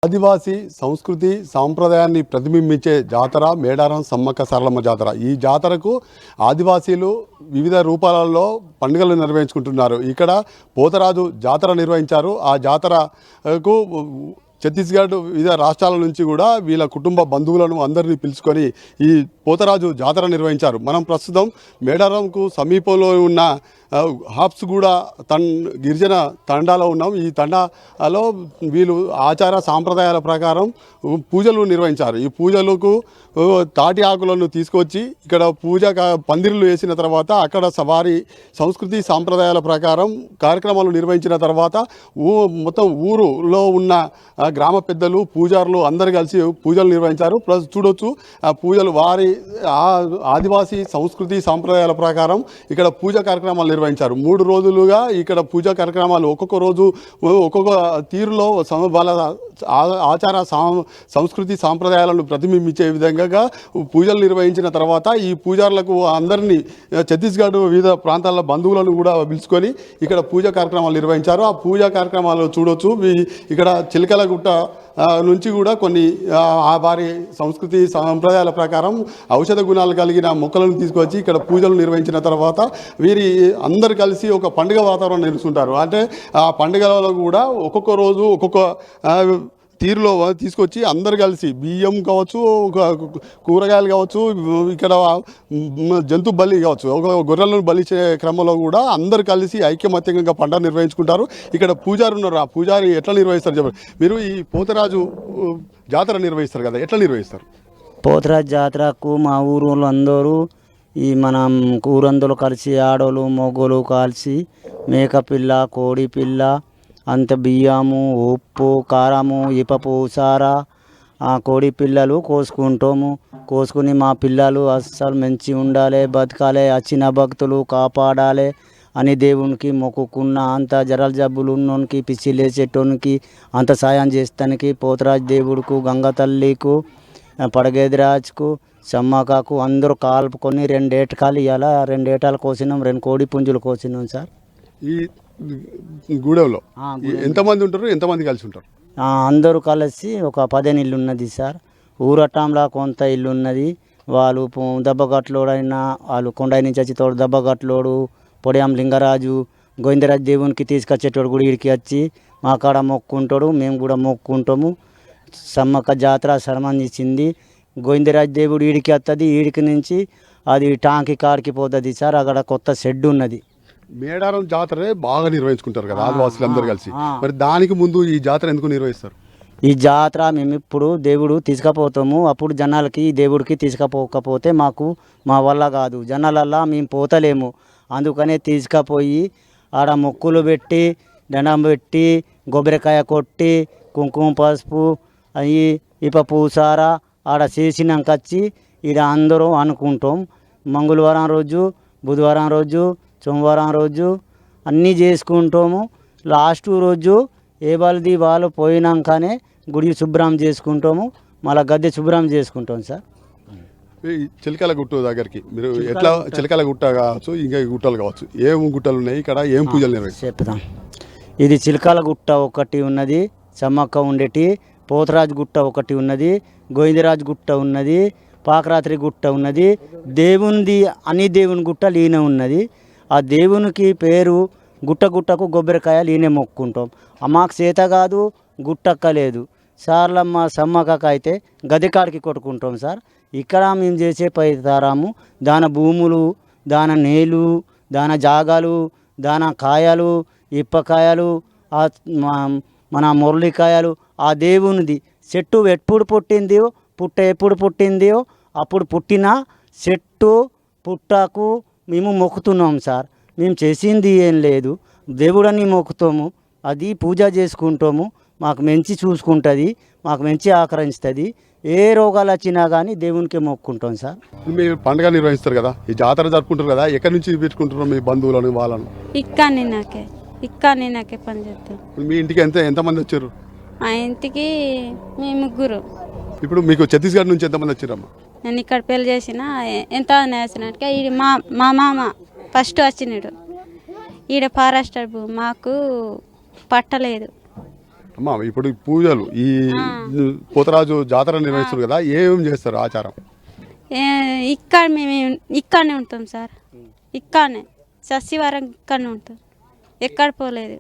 ఆదివాసీ సంస్కృతి సాంప్రదాయాన్ని ప్రతిబింబించే జాతర మేడారం సమ్మక్క సారలమ్మ జాతర. ఈ జాతరకు ఆదివాసీలు వివిధ రూపాలలో పండుగలు నిర్వహించుకుంటున్నారు. ఇక్కడ పోతరాజు జాతర నిర్వహించారు. ఆ జాతరకు ఛత్తీస్గఢ్ వివిధ రాష్ట్రాల నుంచి కూడా వీళ్ళ కుటుంబ బంధువులను అందరినీ పిలుచుకొని ఈ పోతరాజు జాతర నిర్వహించారు. మనం ప్రస్తుతం మేడారంకు సమీపంలో ఉన్న హాప్స్గూడ గిరిజన తండాలో ఉన్నాం. ఈ తండాలో వీళ్ళు ఆచార సాంప్రదాయాల ప్రకారం పూజలు నిర్వహించారు. ఈ పూజలకు తాటి ఆకులను తీసుకొచ్చి ఇక్కడ పందిర్లు వేసిన తర్వాత అక్కడ వారి సంస్కృతి సాంప్రదాయాల ప్రకారం కార్యక్రమాలు నిర్వహించిన తర్వాత మొత్తం ఊరులో ఉన్న గ్రామ పెద్దలు పూజారులు అందరు కలిసి పూజలు నిర్వహించారు. ప్లస్ చూడొచ్చు ఆ పూజలు వారి ఆదివాసీ సంస్కృతి సాంప్రదాయాల ప్రకారం ఇక్కడ పూజా కార్యక్రమాలు నిర్వహించారు. 3 రోజులుగా ఇక్కడ పూజా కార్యక్రమాలు ఒక్కొక్క రోజు ఒక్కొక్క తీరులో వాళ్ళ ఆచార సంస్కృతి సాంప్రదాయాలను ప్రతిబింబించే విధంగా పూజలు నిర్వహించిన తర్వాత ఈ పూజారులకు అందరినీ ఛత్తీస్గఢ్ వివిధ ప్రాంతాల బంధువులను కూడా పిలుచుకొని ఇక్కడ పూజా కార్యక్రమాలు నిర్వహించారు. ఆ పూజా కార్యక్రమాలు చూడొచ్చు. ఇక్కడ చిలకలగుట్ట నుంచి కూడా కొన్ని వారి సంస్కృతి సాంప్రదాయాల ప్రకారం ఔషధ గుణాలు కలిగిన మొక్కలను తీసుకొచ్చి ఇక్కడ పూజలు నిర్వహించిన తర్వాత వీరి అందరు కలిసి ఒక పండుగ వాతావరణం నిర్మిస్తుంటారు. అంటే ఆ పండుగలలో కూడా ఒక్కొక్క రోజు ఒక్కొక్క తీరులో తీసుకొచ్చి అందరు కలిసి బియ్యం కావచ్చు, కూరగాయలు కావచ్చు, ఇక్కడ జంతు బలి కావచ్చు, ఒక గొర్రెలను బలిచే క్రమంలో కూడా అందరు కలిసి ఐక్యమత్యంగా పండుగ నిర్వహించుకుంటారు. ఇక్కడ పూజారి ఉన్నారు. ఆ పూజారి ఎట్లా నిర్వహిస్తారు చెప్పండి. మీరు ఈ పోతరాజు జాతర నిర్వహిస్తారు కదా, ఎట్లా నిర్వహిస్తారు? పోతరాజు జాతరకు మా ఊరు అందరూ మనం ఊరందరూ కలిసి ఆడోళ్ళు మొగోళ్ళు కలిసి మేకపిల్ల కోడి పిల్ల అంత బియ్యము ఉప్పు కారము ఇపపు సారా కోడి పిల్లలు కోసుకుని మా పిల్లలు అస్సలు మంచి ఉండాలి, బతకాలి, వచ్చిన భక్తులు కాపాడాలి అని దేవునికి మొక్కుకున్న అంత జరల జబ్బులు ఉన్నోనికి పిచ్చి లేచేటోనికి అంత సాయం చేస్తానికి పోతరాజు దేవుడుకు గంగ తల్లికు పడగేదిరాజుకు సమ్మక్కకు అందరూ కాల్పుకొని 2 ఏటకాలు ఇవ్వాలి. 2 ఏటాలు కోసినాం, 2 కోడి పుంజులు కోసినాం సార్. ఈ గూడెంలో ఎంతమంది ఉంటారు, ఎంతమంది కలిసి ఉంటారు? అందరూ కలిసి ఒక 15 ఇల్లు ఉన్నది సార్. ఊరటంలా కొంత ఇల్లు ఉన్నది. వాళ్ళు దెబ్బగట్లోడైనా వాళ్ళు కొండ నుంచి వచ్చి తోడు దెబ్బగట్లోడు పొడియాం లింగరాజు గోవిందరాజు దేవునికి తీసుకొచ్చేటోడు కూడా వీడికి వచ్చి మా కాడ మొక్కుంటాడు, మేము కూడా మొక్కుంటాము. సమ్మక్క జాతర సంబంధించింది. గోవిందరాజు దేవుడు ఈడికి వస్తుంది, ఈడికి నుంచి అది టాంకి కాడికి పోతుంది సార్. అక్కడ కొత్త షెడ్ ఉన్నది. మేడారం జాతర బాగా నిర్వహించుకుంటారు కదా ఆదివాసులు అందరూ కలిసి. మరి దానికి ముందు ఈ జాతర ఎందుకు నిర్వహిస్తారు? ఈ జాతర మేము ఇప్పుడు దేవుడు తీసుకుపోతాము, అప్పుడు జనాలకి దేవుడికి తీసుకుపోకపోతే మా వల్ల కాదు, జనాలల్లా మేము పోతలేము. అందుకనే తీసుకుపోయి ఆడ మొక్కులు పెట్టి దండం పెట్టి కొబ్బరికాయ కొట్టి కుంకుమ పసుపు అవి పూసారా ఆడ చేసినాక వచ్చి ఈడ అందరూ అనుకుంటాం. మంగళవారం రోజు, బుధవారం రోజు, సోమవారం రోజు అన్నీ చేసుకుంటాము. లాస్ట్ రోజు ఏ వాళ్ళది వాళ్ళు పోయినాకనే గుడి శుభ్రం చేసుకుంటాము, మళ్ళీ గద్దె శుభ్రం చేసుకుంటాం సార్. చిలకల గుట్ట దగ్గరికి మీరు ఎట్లా చిలకల గుట్ట కావచ్చు, ఇంకా గుట్టలు కావచ్చు, ఏం గుట్టలు ఉన్నాయి ఇక్కడ, ఏం పూజలు నిర్వహిస్తారు చెప్తాం. ఇది చిలకల గుట్ట ఒకటి ఉన్నది, సమ్మక్క ఉండేటి, పోతరాజు గుట్ట ఒకటి ఉన్నది, గోవిందరాజు గుట్ట ఉన్నది, పాకరాత్రి గుట్ట ఉన్నది, దేవుని గుట్ట లీన ఉన్నది. ఆ దేవునికి పేరు గుట్టకు కొబ్బరికాయ లీనే మొక్కుంటాం. మాకు చేత కాదు, గుట్టక్కలేదు సార్లమ్మ సమ్మక్కకు అయితే గదికాడికి కొట్టుకుంటాం సార్. ఇక్కడ మేము చేసే పైతారాము దాన భూములు, దాన నేలు, దాన జాగాలు, దాన కాయలు, ఇప్పకాయలు, మన మురళికాయలు ఆ దేవునిది చెట్టు ఎప్పుడు పుట్టిందో ఎప్పుడు పుట్టిందో అప్పుడు పుట్టిన చెట్టు పుట్టకు మేము మొక్కుతున్నాం సార్. మేము చేసింది ఏం లేదు, దేవుడని మొక్కుతాము, అది పూజ చేసుకుంటాము. మాకు మంచి చూసుకుంటుంది, మాకు మంచి ఆకరించుతుంది. ఏ రోగాలు వచ్చినా కానీ దేవునికి మొక్కుంటాం సార్. మీరు పండుగ నిర్వహిస్తారు కదా, ఈ జాతర జరుపుకుంటారు కదా, ఎక్కడి నుంచి పెట్టుకుంటారు మీ బంధువులను వాళ్ళను? ఇక్కడ నాకే పని చేస్తాం. మీ ఇంటికి ఎంతమంది వచ్చారు? మా ఇంటికి మేము 3. ఇప్పుడు మీకు ఛత్తీస్గఢ్ నుంచి ఎంతమంది వచ్చారమ్మా? నేను ఇక్కడ పెళ్లి చేసిన ఎంత వేసినట్టుగా ఈడ మా మామ ఫస్ట్ వచ్చినాడు. ఈడ ఫారెస్టర్ మాకు పట్టలేదు. అమ్మా ఇప్పుడు ఈ పూజలు ఈ పోతరాజు జాతర నిర్వహిస్తారు కదా ఏమేమి చేస్తారు ఆచారం? ఇక్కడ మేము ఇక్కడనే ఉంటాం సార్, ఇక్కడనే శశివారం ఇక్కడనే ఉంటాం, ఎక్కడ పోలేదు.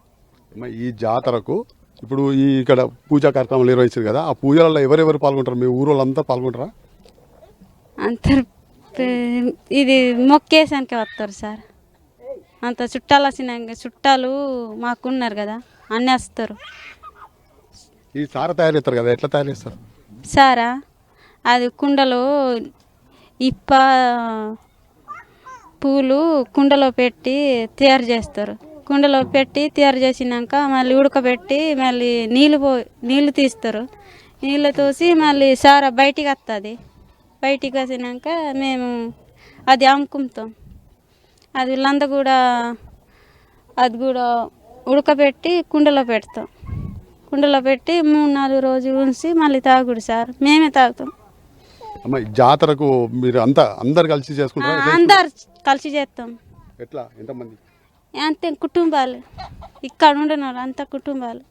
అమ్మా, ఈ జాతరకు ఇప్పుడు ఈ ఇక్కడ పూజా కార్యక్రమాలు నిర్వహిస్తారు కదా, ఆ పూజలలో ఎవరెవరు పాల్గొంటారు? మీ ఊరు వాళ్ళంతా పాల్గొంటారా? అంతర్ ఇది మొక్కేసానికి వస్తారు సార్, అంత చుట్టాలు వచ్చినాక చుట్టాలు మాకున్నారు కదా అన్నీ వస్తారు. ఈ సార తయారు చేస్తారు కదా, ఎట్లా తయారు చేస్తారు? సారా అది కుండలో ఇప్ప పూలు కుండలో పెట్టి తయారు చేస్తారు. కుండలో పెట్టి తయారు చేసినాక మళ్ళీ ఉడకబెట్టి మళ్ళీ నీళ్ళు తీస్తారు. నీళ్ళు తీసి మళ్ళీ సారా బయటికి వస్తుంది. బయటికి వచ్చినాక మేము అది అమ్ముకుంటాం. అది లంద కూడా అది కూడా ఉడకబెట్టి కుండలో పెడతాం. కుండలో పెట్టి 3-4 రోజులు ఉంచి మళ్ళీ తాగుడు సార్, మేమే తాగుతాం. అమ్మ, ఈ జాతరకు మీరు అందరు కలిసి చేసుకుంటారా? అందరు కలిసి చేస్తాం. ఎట్లా, ఎంతమంది? అంతే కుటుంబాలు, ఇక్కడ ఉండను అంత కుటుంబాలు.